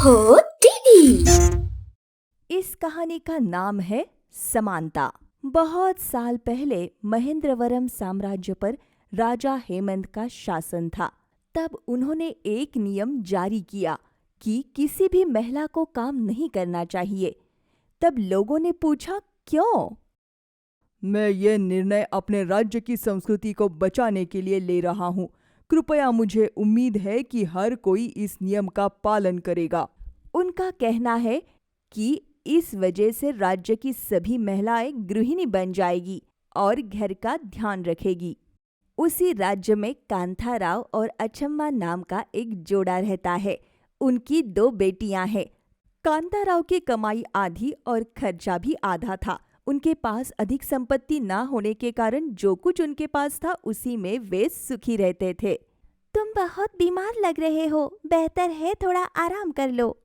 ओहो दीदी। इस कहानी का नाम है समानता। बहुत साल पहले महेंद्रवरम साम्राज्य पर राजा हेमंत का शासन था। तब उन्होंने एक नियम जारी किया कि किसी भी महिला को काम नहीं करना चाहिए। तब लोगों ने पूछा, क्यों? मैं ये निर्णय अपने राज्य की संस्कृति को बचाने के लिए ले रहा हूँ। कृपया, मुझे उम्मीद है कि हर कोई इस नियम का पालन करेगा। उनका कहना है कि इस वजह से राज्य की सभी महिलाएं गृहिणी बन जाएगी और घर का ध्यान रखेगी। उसी राज्य में कांथाराव और अचम्मा नाम का एक जोड़ा रहता है। उनकी 2 बेटियां हैं। कांताराव की कमाई आधी और खर्चा भी आधा था। उनके पास अधिक संपत्ति ना होने के कारण जो कुछ उनके पास था उसी में वे सुखी रहते थे। तुम बहुत बीमार लग रहे हो, बेहतर है थोड़ा आराम कर लो।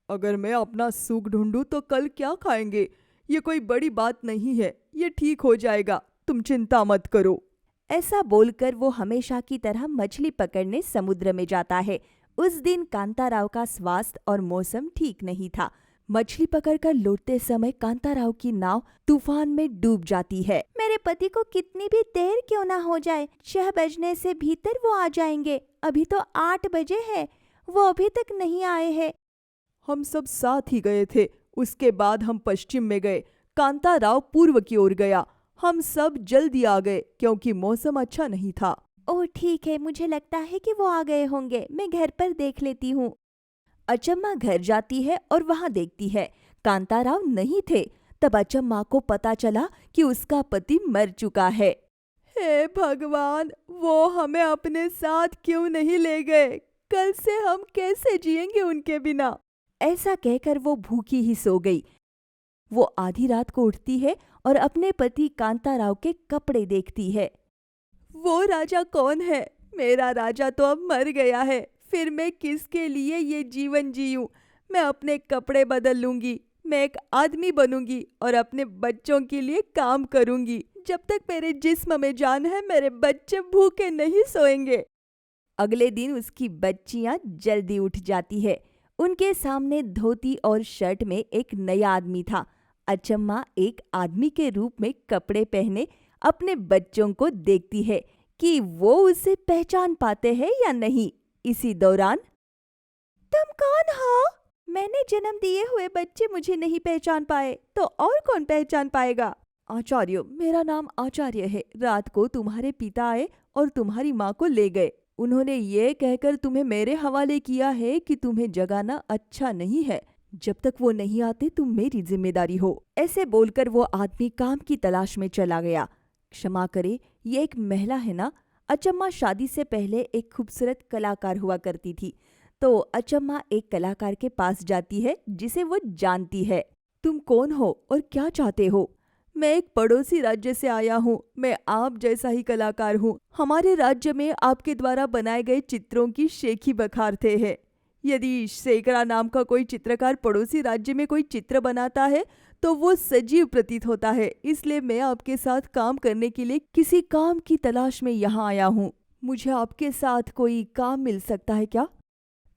अगर मैं अपना सुख ढूंढूं तो कल क्या खाएंगे? ये कोई बड़ी बात नहीं है, ये ठीक हो जाएगा, तुम चिंता मत करो। ऐसा बोलकर वो हमेशा की तरह मछली पकड़ने समुद्र में जाता है। उस दिन कांताराव का स्वास्थ्य और मौसम ठीक नहीं था। मछली पकड़कर लौटते समय कांताराव की नाव तूफान में डूब जाती है। मेरे पति को कितनी भी देर क्यों ना हो जाए, 6 बजने से भीतर वो आ जाएंगे। अभी तो 8 बजे है, वो अभी तक नहीं आए हैं। हम सब साथ ही गए थे। उसके बाद हम पश्चिम में गए। कांताराव पूर्व की ओर गया। हम सब जल्दी आ गए क्योंकि मौसम अच्छा नहीं था। ओह ठीक है, मुझे लगता है कि वो आ गए होंगे, मैं घर पर देख लेती हूँ। अचम्मा घर जाती है और वहां देखती है कांताराव नहीं थे। तब अचम्मा को पता चला कि उसका पति मर चुका है। हे भगवान, वो हमें अपने साथ क्यों नहीं ले गए? कल से हम कैसे जिएंगे उनके बिना? ऐसा कहकर वो भूखी ही सो गई। वो आधी रात को उठती है और अपने पति कांताराव के कपड़े देखती है। वो राजा कौन है? मेरा राजा तो अब मर गया है। फिर मैं किसके लिए ये जीवन जीऊं? मैं अपने कपड़े बदल लूंगी, मैं एक आदमी बनूंगी और अपने बच्चों के लिए काम करूंगी। जब तक मेरे जिस्म में जान है, मेरे बच्चे भूखे नहीं सोएंगे। अगले दिन उसकी बच्चियां जल्दी उठ जाती है। उनके सामने धोती और शर्ट में एक नया आदमी था। अचम्मा एक आदमी के रूप में कपड़े पहने अपने बच्चों को देखती है कि वो उसे पहचान पाते हैं या नहीं। इसी दौरान, तुम कौन हो? मैंने जन्म दिए हुए बच्चे मुझे नहीं पहचान पाए तो और कौन पहचान पाएगा? आचार्य, मेरा नाम आचार्य है। रात को तुम्हारे पिता आए और तुम्हारी माँ को ले गए। उन्होंने ये कहकर तुम्हें मेरे हवाले किया है कि तुम्हें जगाना अच्छा नहीं है। जब तक वो नहीं आते तुम मेरी जिम्मेदारी हो। ऐसे बोलकर वो आदमी काम की तलाश में चला गया। क्षमा करे, ये एक महिला है ना? अचम्मा शादी से पहले एक खूबसूरत कलाकार हुआ करती थी। तो अचम्मा एक कलाकार के पास जाती है जिसे वो जानती है। तुम कौन हो और क्या चाहते हो? मैं एक पड़ोसी राज्य से आया हूँ। मैं आप जैसा ही कलाकार हूँ। हमारे राज्य में आपके द्वारा बनाए गए चित्रों की शेखी बखारते हैं। यदि शेखरा नाम का कोई चित्रकार पड़ोसी राज्य में कोई चित्र बनाता है तो वो सजीव प्रतीत होता है। इसलिए मैं आपके साथ काम करने के लिए किसी काम की तलाश में यहाँ आया हूँ। मुझे आपके साथ कोई काम मिल सकता है क्या?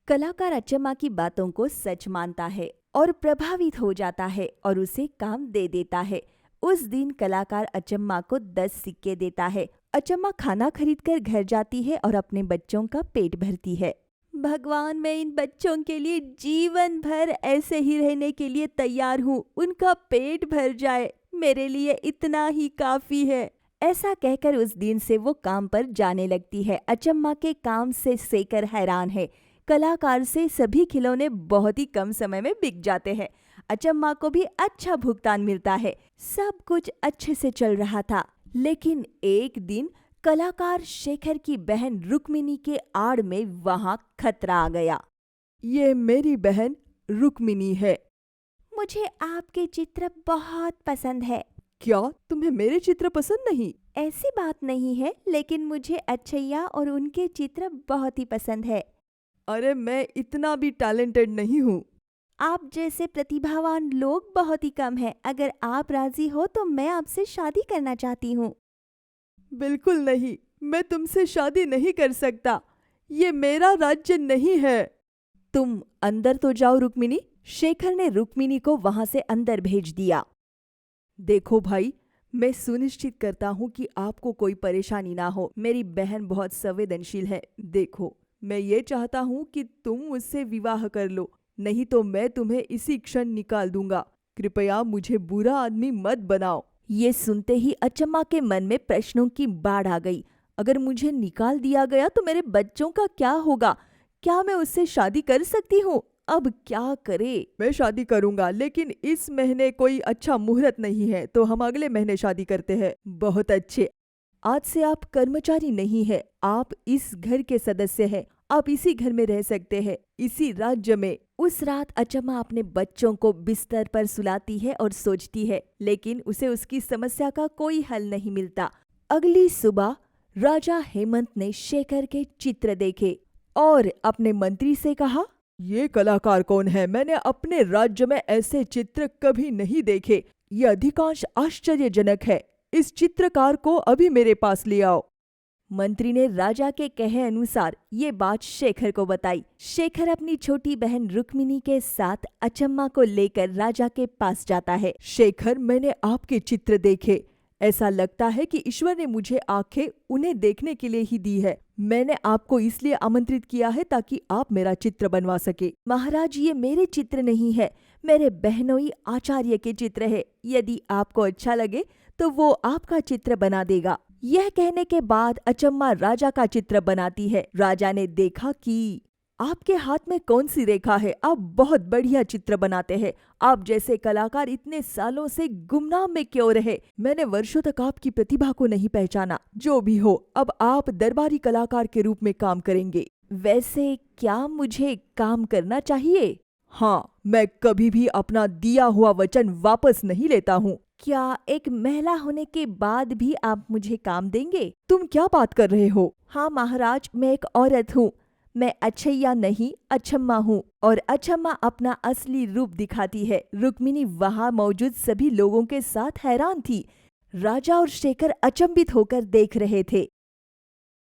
कलाकार अचम्मा की बातों को सच मानता है और प्रभावित हो जाता है और उसे काम दे देता है। उस दिन कलाकार अचम्मा को 10 सिक्के देता है। अचम्मा खाना खरीदकर घर जाती है और अपने बच्चों का पेट भरती है। भगवान, मैं इन बच्चों के लिए जीवन भर ऐसे ही रहने के लिए तैयार हूँ। उनका पेट भर जाए, मेरे लिए इतना ही काफी है। ऐसा कहकर उस दिन से वो काम पर जाने लगती है। अचम्मा के काम से शेखर हैरान है। कलाकार से सभी खिलौने बहुत ही कम समय में बिक जाते हैं। अचम्मा को भी अच्छा भुगतान मिलता है। सब कुछ अच्छे से चल रहा था। लेकिन एक दिन कलाकार शेखर की बहन रुक्मिणी के आड़ में वहां खतरा आ गया। ये मेरी बहन रुक्मिणी है। मुझे आपके चित्र बहुत पसंद है। क्या तुम्हें मेरे चित्र पसंद नहीं? ऐसी बात नहीं है, लेकिन मुझे अच्छैया और उनके चित्र बहुत ही पसंद है। अरे, मैं इतना भी टैलेंटेड नहीं हूँ। आप जैसे प्रतिभावान लोग बहुत ही कम हैं। अगर आप राजी हो तो मैं आपसे शादी करना चाहती हूँ। बिल्कुल नहीं, मैं तुमसे शादी नहीं कर सकता। ये मेरा राज्य नहीं है। तुम अंदर तो जाओ रुक्मिनी। शेखर ने रुक्मिनी को वहां से अंदर भेज दिया। देखो भाई, मैं सुनिश्चित करता हूँ कि आपको कोई परेशानी ना हो। मेरी बहन बहुत संवेदनशील है। देखो, मैं ये चाहता हूँ कि तुम मुझसे विवाह कर लो, नहीं तो मैं तुम्हें इसी क्षण निकाल दूंगा। कृपया मुझे बुरा आदमी मत बनाओ। ये सुनते ही अचम्मा के मन में प्रश्नों की बाढ़ आ गई। अगर मुझे निकाल दिया गया तो मेरे बच्चों का क्या होगा? क्या मैं उससे शादी कर सकती हूँ? अब क्या करे? मैं शादी करूंगा, लेकिन इस महीने कोई अच्छा मुहूर्त नहीं है, तो हम अगले महीने शादी करते हैं। बहुत अच्छे। आज से आप कर्मचारी नहीं है, आप इस घर के सदस्य हैं। आप इसी घर में रह सकते हैं, इसी राज्य में। उस रात अचम्मा अपने बच्चों को बिस्तर पर सुलाती है और सोचती है, लेकिन उसे उसकी समस्या का कोई हल नहीं मिलता। अगली सुबह राजा हेमंत ने शेखर के चित्र देखे और अपने मंत्री से कहा, ये कलाकार कौन है? मैंने अपने राज्य में ऐसे चित्र कभी नहीं देखे। ये अधिकांश आश्चर्यजनक है। इस चित्रकार को अभी मेरे पास ले आओ। मंत्री ने राजा के कहे अनुसार ये बात शेखर को बताई। शेखर अपनी छोटी बहन रुक्मिनी के साथ अचम्मा को लेकर राजा के पास जाता है। शेखर, मैंने आपके चित्र देखे। ऐसा लगता है कि ईश्वर ने मुझे आंखें उन्हें देखने के लिए ही दी है। मैंने आपको इसलिए आमंत्रित किया है ताकि आप मेरा चित्र बनवा सके। महाराज, ये मेरे चित्र नहीं है, मेरे बहनोई आचार्य के चित्र है। यदि आपको अच्छा लगे तो वो आपका चित्र बना देगा। यह कहने के बाद अचम्मा राजा का चित्र बनाती है। राजा ने देखा कि आपके हाथ में कौन सी रेखा है? आप बहुत बढ़िया चित्र बनाते हैं। आप जैसे कलाकार इतने सालों से गुमनाम में क्यों रहे? मैंने वर्षों तक आपकी प्रतिभा को नहीं पहचाना। जो भी हो, अब आप दरबारी कलाकार के रूप में काम करेंगे। वैसे क्या मुझे काम करना चाहिए? हाँ, मैं कभी भी अपना दिया हुआ वचन वापस नहीं लेता हूँ। क्या एक महिला होने के बाद भी आप मुझे काम देंगे? तुम क्या बात कर रहे हो? हाँ महाराज, मैं एक औरत हूँ। मैं अछैया नहीं, अचम्मा हूँ। और अचम्मा अपना असली रूप दिखाती है। रुक्मिनी वहां मौजूद सभी लोगों के साथ हैरान थी। राजा और शेखर अचंभित होकर देख रहे थे।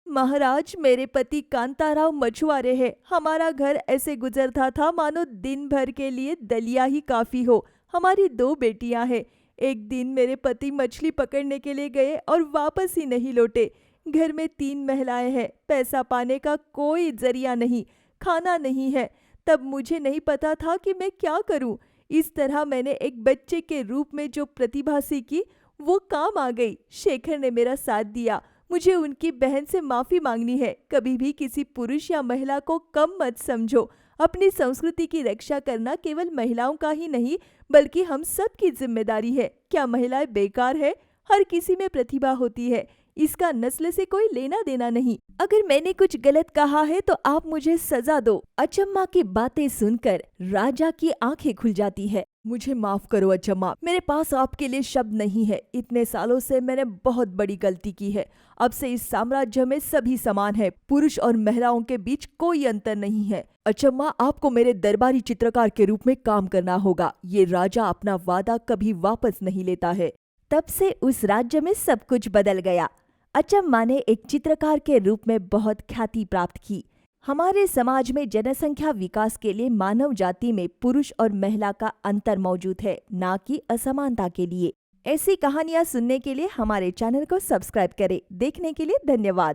महाराज, मेरे पति कांताराव मछुआरे हैं। हमारा घर ऐसे गुजरता था मानो दिन भर के लिए दलिया ही काफी हो। हमारी 2 बेटियां हैं। एक दिन मेरे पति मछली पकड़ने के लिए गए और वापस ही नहीं लौटे। घर में 3 महिलाएं हैं। पैसा पाने का कोई जरिया नहीं, खाना नहीं है। तब मुझे नहीं पता था कि मैं क्या करूं। इस तरह मैंने एक बच्चे के रूप में जो प्रतिभा सीखी वो काम आ गई। शेखर ने मेरा साथ दिया। मुझे उनकी बहन से माफी मांगनी है। कभी भी किसी पुरुष या महिला को कम मत समझो। अपनी संस्कृति की रक्षा करना केवल महिलाओं का ही नहीं, बल्कि हम सब की जिम्मेदारी है। क्या महिलाएं बेकार है? हर किसी में प्रतिभा होती है। इसका नस्ल से कोई लेना देना नहीं। अगर मैंने कुछ गलत कहा है तो आप मुझे सजा दो। अचम्मा की बातें सुनकर राजा की आंखें खुल जाती है। मुझे माफ करो अचम्मा, मेरे पास आपके लिए शब्द नहीं है। इतने सालों से मैंने बहुत बड़ी गलती की है। अब से इस साम्राज्य में सभी समान है। पुरुष और महिलाओं के बीच कोई अंतर नहीं है। अचम्मा, आपको मेरे दरबारी चित्रकार के रूप में काम करना होगा। ये राजा अपना वादा कभी वापस नहीं लेता है। तब से उस राज्य में सब कुछ बदल गया। अचम्मा ने एक चित्रकार के रूप में बहुत ख्याति प्राप्त की। हमारे समाज में जनसंख्या विकास के लिए मानव जाति में पुरुष और महिला का अंतर मौजूद है, ना कि असमानता के लिए। ऐसी कहानियां सुनने के लिए हमारे चैनल को सब्सक्राइब करें। देखने के लिए धन्यवाद।